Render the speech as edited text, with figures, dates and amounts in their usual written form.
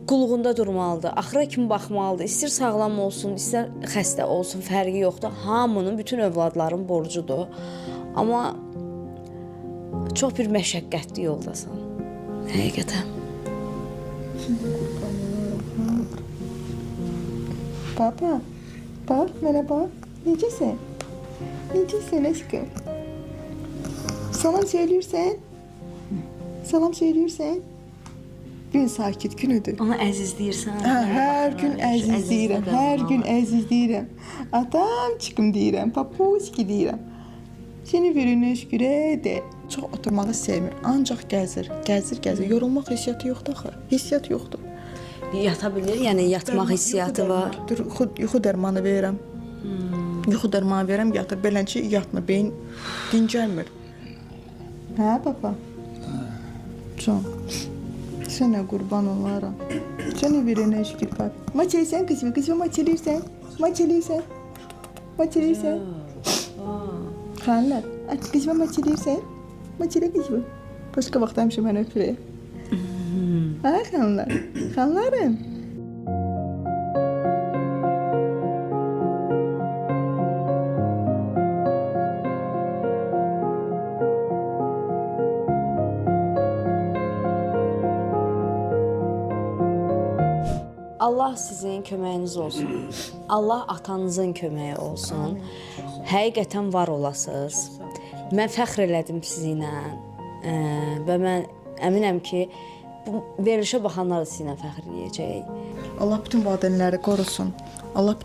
qulluğunda durmalıdır, axıra kimi baxmalıdır. İstər sağlam olsun, istər xəstə olsun, fərqi yoxdur. Hamının, bütün övladların borcudur. Amma çox bir məşəqqətli yoldasan. Həqiqətən. Baba, bak merhaba. Necesin? Necesin aşkım? Salam söylürsen? Salam söylürsen? Gün sakit günüdür. Onu əzizləyirsən. Her gün əzizləyirəm, hər gün əzizləyirəm. Atam çıxım deyirəm, papuski deyirəm. Seni verilmiş güre de. Çox oturmağı sevmir, ancaq gəzir. Yorulmaq hissiyatı yoxdur axı. Hissiyat yoxdur. Yata bilir, yəni yatmaq hissiyatı var. Dur, yuxu dərmanı verirəm. Yuxu dərmanı verirəm, yatır. Beləncə yatmır, beyin dincəlmir. Hə, baba? Can, sənə qurban olaram. Sənə verənə şükür, baba. Maç eləyirsən, qızım, maç eləyirsən. Maç eləyirsən. Maç eləyirsən. Xanlar, qızım, maç eləyirsən. Maç elə qızım. Başqa vaxt həmişə mənə öpürək. Ha, xanlar, xanlarım. Allah sizin köməyiniz olsun. Allah atanızın köməyi olsun. Həqiqətən var olasınız. Mən fəxr elədim sizinlə və mən əminəm ki, bu verilişə baxanlar da sizinlə fəxr edəcək. Allah bütün valideynləri qorusun. Allah